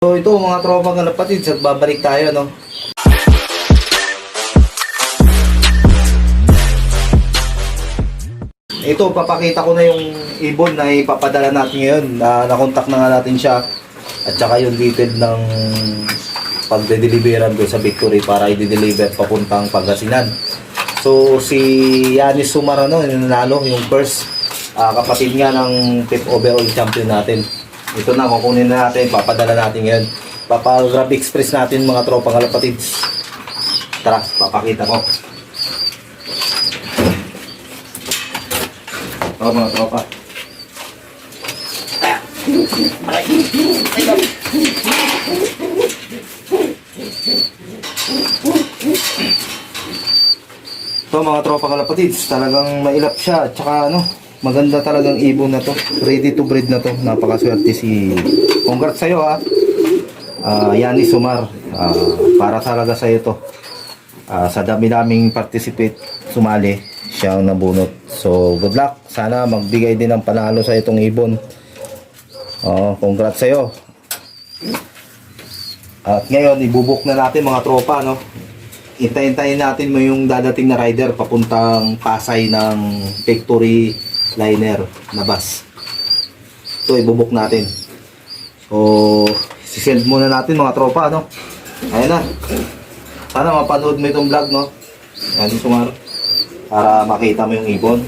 So ito mga tropang kalapatid, babalik tayo no. Ito papakita ko na yung ibon na ipapadala natin ngayon. Nakontak na nga natin siya at saka yung detail ng pagde-deliveran doon sa Victory para i-deliver papuntang Pangasinan. So si Yanis Sumarano nanalo yung first kapatid nga ng 5th overall champion natin. Ito na, kukunin na natin, papadala natin ngayon. Grab Express natin mga tropang kalapatids. Tara, papakita ko. Ito mga tropa. Ito mga tropang kalapatids, talagang mailap siya. At saka ano, maganda talagang ibon na to. Ready to breed na to. Napakaswerte si... Congrats sa'yo ha. Yanis Sumar. Para talaga sa'yo to. Sa dami naming participate, sumali, siya ang nabunot. So, good luck. Sana magbigay din ng panalo sa itong ibon. Congrats sa'yo. At ngayon, ibubuk na natin mga tropa, no? Hintayin natin mo yung dadating na rider papuntang Pasay ng Victory liner na bus. Ito ibubuk natin. So sisend muna natin mga tropa, no? Ayun na. Sana mapanood mo itong vlog, no? Yan Sumar, para makita mo yung ibon.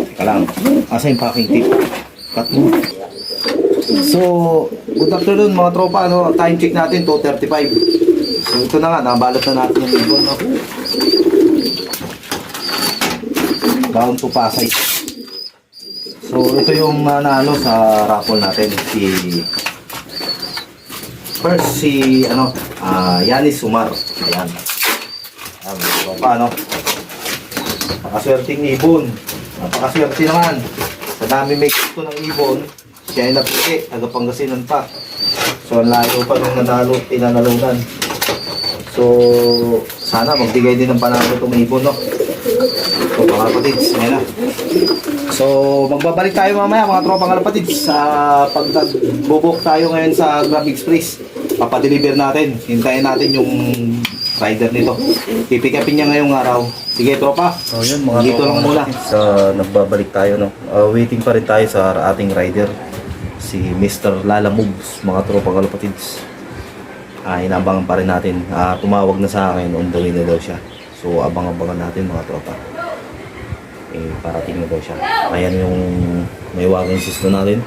Teka lang, asa yung packing tip? Cut mo. So good afternoon mga tropa, no? Time check natin 2:35. So ito na nga, nabalot na natin yung ibon, no? Down to Pasay. So ito yung nanalo sa raffle natin, si Yanis Sumar. Ayan. Ayan, paano? Napakaswerteng ibon. Napakaswerte naman. Sa dami may gusto ng ibon, siya ay napili, taga Pangasinan pa. So ang layo pa nung tinanalunan. So sana magbigay din ng panalo itong ibon, no? So mga kapatids, ngayon na. So magbabalik tayo mamaya mga tropang kalapatids sa pagbubuk tayo ngayon sa Grab Express. Papadeliver natin, hintayin natin yung rider nito. Pipikapin niya ngayong araw. Sige tropa, so yun mga dito lang muna. Nagbabalik tayo, no? Waiting pa rin tayo sa ating rider, si Mr. Lala Moves mga tropang kalapatids. Inabangan pa rin natin. Tumawag na sa akin, on the way na daw siya. So abang-abangan natin mga tropa. Parating na daw siya. Ayan yung may wagon system natin.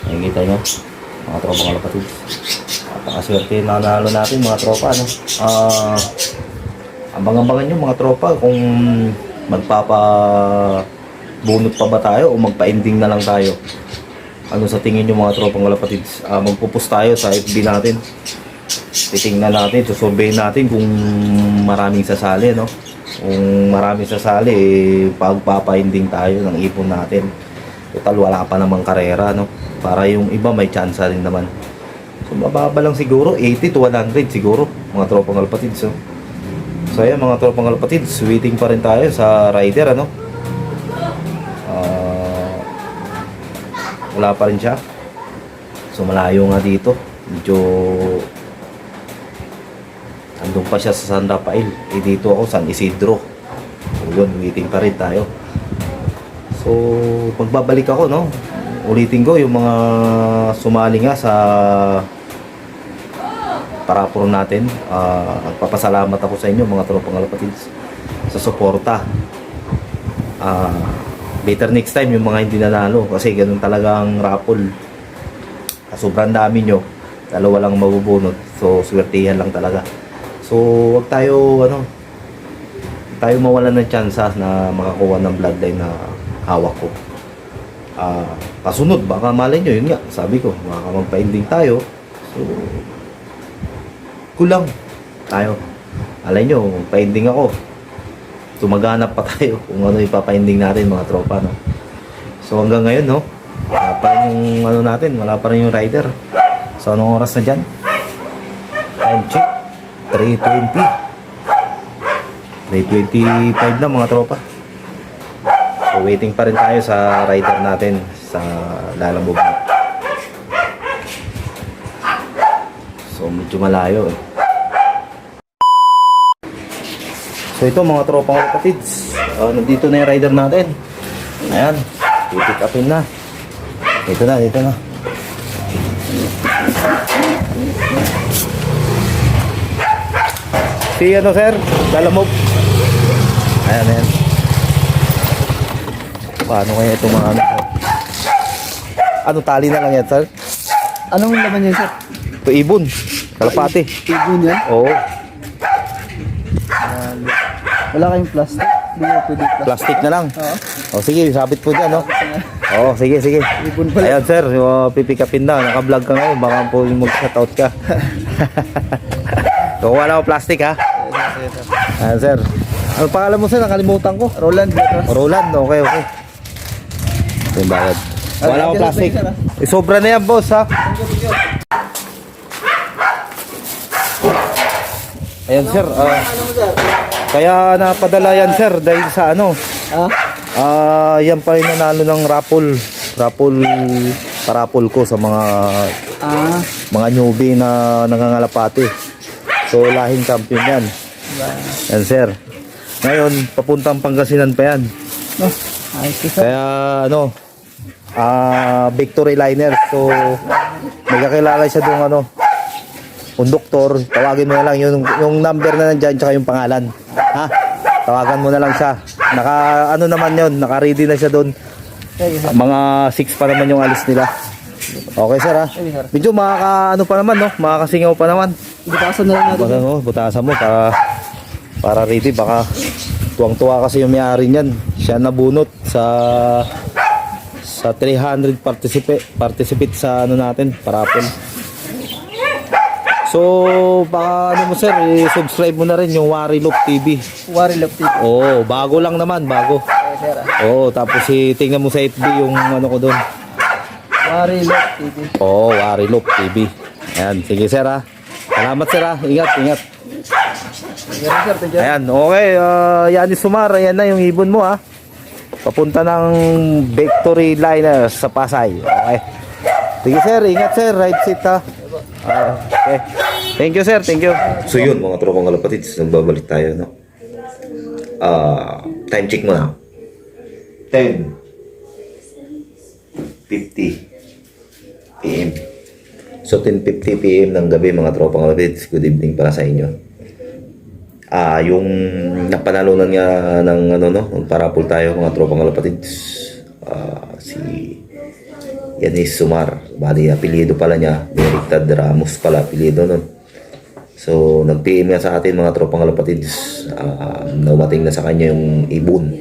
Nakikita nyo mga tropa kalapatids. Napakaswerte na nanalo natin mga tropa, no? Abang-abangan nyo mga tropa kung magpapabunot pa ba tayo o magpa-ending na lang tayo. Ano sa tingin nyo mga tropang kalapatids? Magpupost tayo sa FB natin. Titingnan natin, susurvey natin kung maraming sasali, no? Kung maraming sasali, pagpapa-ending tayo ng ipon natin. Total, wala pa namang karera, no? Para yung iba may chance rin naman. So, mababa lang siguro, 80 to 100 siguro, mga tropang kalapatids, no? So, ayan mga tropang kalapatids, waiting pa rin tayo sa rider, ano? Wala pa rin siya. So malayo nga dito. Medyo andun pa siya sa San Rafael. Dito ako San Isidro. So yun, waiting pa rin tayo. So magbabalik ako, no? Ulitin ko yung mga sumali nga sa parapuro natin. Nagpapasalamat ako sa inyo mga tropang kalapatids sa suporta. Better next time yung mga hindi nanalo kasi ganun talagang raffle. Sobrang dami nyo, dalawa lang mabubunot. So swertihan lang talaga. So wag tayo mawalan ng chance na makakuha ng bloodline na hawak ko. Kasunod baka malay nyo, yun nga sabi ko, baka magpa-ending tayo. So kulang tayo, malay nyo magpa-ending ako. So maghanap pa tayo kung ano ipapa-ending natin mga tropa, no? So hanggang ngayon, no? Wala pa rin yung natin, wala pa rin yung rider. So anong oras na dyan? Time check 3:20. 3:25 na mga tropa. So waiting pa rin tayo sa rider natin, sa Lalamog na. So medyo malayo eh. So ito mga tropang kapatids, nandito na yung rider natin. Ayan, pipick upin na. Dito na. Si ano sir, Lalamog. Ayan. Paano kaya itong mga ano? Ano, tali na lang yan sir? Anong laman yan, sir? Ito ibon, kalapati. Ibon yan? Oo, Wala kayong plastic? Hindi mo pwede plastic. plastic na lang. Oo. O sige, sabit po dyan, no? Oo, sige. Ibon pala. Ayan sir, pipikapin na. Naka-vlog ka ngayon, baka po mag-shoutout ka. So, wala ko plastic ha. Ayan sir. Ano pangalan mo sir? Nakalimutan ko. Roland. Roland, okay. Ito yung bayad. Wala ko plastic. Sobra na yan boss ha. Ayan sir, kaya napadala yan sir dahil sa ano. Yan pa yung nanalo ng parapol ko sa mga newbie na nangangalapati. So lahing champion yan. Yan sir. Ngayon papuntang Pangasinan pa yan. Kaya ano, victory liner. So may kakilala siya doon ano, konduktor, tawagin mo na lang yung number na nandyan tsaka yung pangalan. Ha? Tawagan mo na lang siya. Ano naman yun, naka-ready na siya doon. Mga 6 pa naman yung alis nila. Okay sir ha. Medyo ano pa naman no, makakasingaw pa naman. Butasan na lang natin. Butasan mo para ready. Baka tuwang-tuwa kasi yung may-ari niyan. Siya nabunot sa 300 participate sa ano natin, parapol. So, baka ano mo sir, subscribe mo na rin yung Warilop TV. Warilop TV. Oo, bago lang naman, bago. Sir. Oo, tapos tingnan mo sa FB yung ano ko doon. Warilop TV. Oo, Warilop TV. Ayan, sige sir ha. Salamat sir ha, ingat. Sir, thank you. Ayan, okay, Yanis Sumar, ayan na yung ibon mo ha. Papunta ng Victory Liners sa Pasay. Okay. Sige sir, ingat sir, right seat ha. Okay. Thank you sir, thank you. So yun mga tropang kalapatids, nagbabalik tayo no. Time check mo na. 10:50 PM. So 10:50 PM ng gabi mga tropang kalapatids. Good evening para sa inyo. Yung napanalunan nga ng ano no, ng parapol tayo mga tropang kalapatids. Si Yanis Sumar, bali apelyido pala niya, Berictad Ramos pala apelyido nun. So nag-PM nga sa atin mga tropang kalapatids, nawating na sa kanya yung ibon.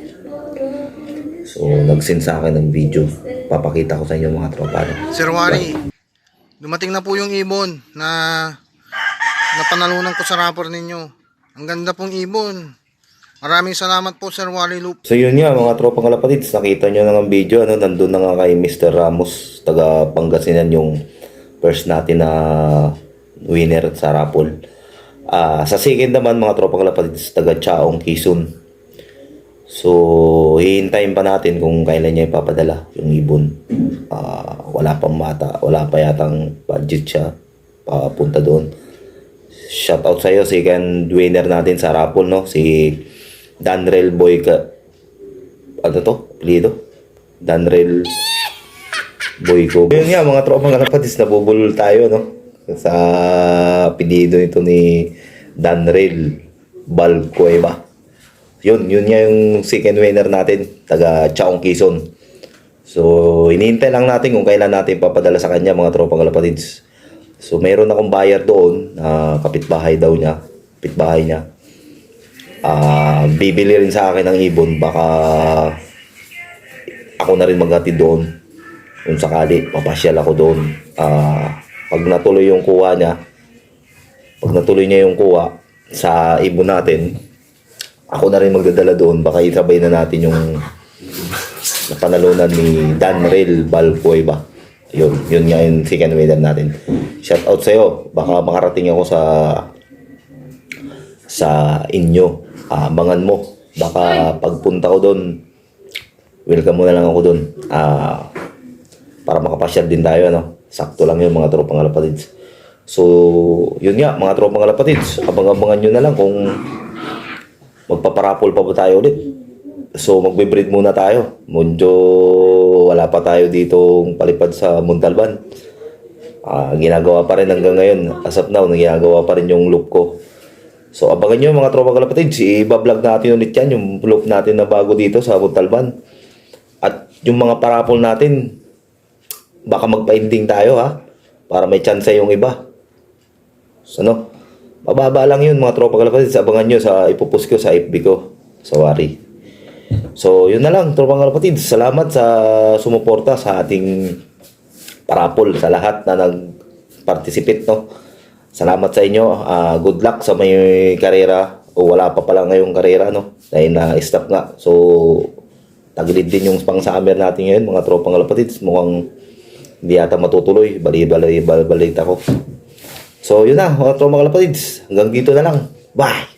So nag-send sa akin ng video, papakita ko sa inyo mga tropa. Sir Wari, dumating na po yung ibon na napanalunan ko sa rapor ninyo. Ang ganda pong ibon. Maraming salamat po Sir Wari Loop. So yun nga mga tropang kalapatids, nakita nyo na ng video, ano, nandun na nga kay Mr. Ramos, taga Pangasinan yung first natin na winner sa raffle. Sa second naman mga tropang kalapatids, taga Chaong, Quezon. So hihintayin pa natin kung kailan niya ipapadala yung ibon. Wala pa yatang budget siya papunta doon. Shoutout sa iyo, second winner natin sa raffle no, si Danrel Boyka. Ano to? Plido? Danrel Boyko. Yun nga mga tropang kalapatids, nabubulol tayo no sa apelyido nito ni Danrel Balcueva. Yun nga yung second winner natin, taga Chaong, Quezon. So hinihintay lang natin kung kailan natin papadala sa kanya mga tropang kalapatids. So meron akong buyer doon, kapitbahay niya. Bibili rin sa akin ng ibon, baka ako na rin maghatid doon kung sakali papasyal ako doon. Pag natuloy niya yung kuha sa ibon natin, ako na rin magdadala doon, baka isabay na natin yung napanalunan ni Danrel Balcueva. Yun nga yung second winner natin. Shout out sa'yo, baka makarating ako sa inyo. Abangan mo, baka pagpunta ko doon, welcome mo na lang ako doon. para makapasyal din tayo, ano. Sakto lang yun, mga tropang kalapatids. So, yun nga, mga tropang kalapatids, abang-abangan nyo na lang kung magpaparapol pa ba tayo ulit. So, magbe-breed muna tayo. Medyo wala pa tayo ditong palipad sa Montalban. Ginagawa pa rin hanggang ngayon. As of now, ginagawa pa rin yung loop ko. So, abangan nyo mga tropang kalapatids. I-vlog natin ulit yan, yung loop natin na bago dito sa Montalban. At yung mga parapol natin, baka magpa-ending tayo ha. Para may chance yung iba. So, ano? Mababa lang yun mga tropang kalapatids. Abangan nyo sa ipopost ko sa FB ko. Sa Wari. So, yun na lang tropang kalapatids. Salamat sa sumuporta sa ating parapol. Sa lahat na nag-participate, no? Salamat sa inyo. Good luck sa may karera. O wala pa pala ngayong karera, no? Dahil na-stop nga. So, tagilid din yung pang-summer natin ngayon, mga tropang kalapatids. Mukhang hindi yata matutuloy. Balik ako. So, yun na, mga tropang kalapatids. Hanggang dito na lang. Bye!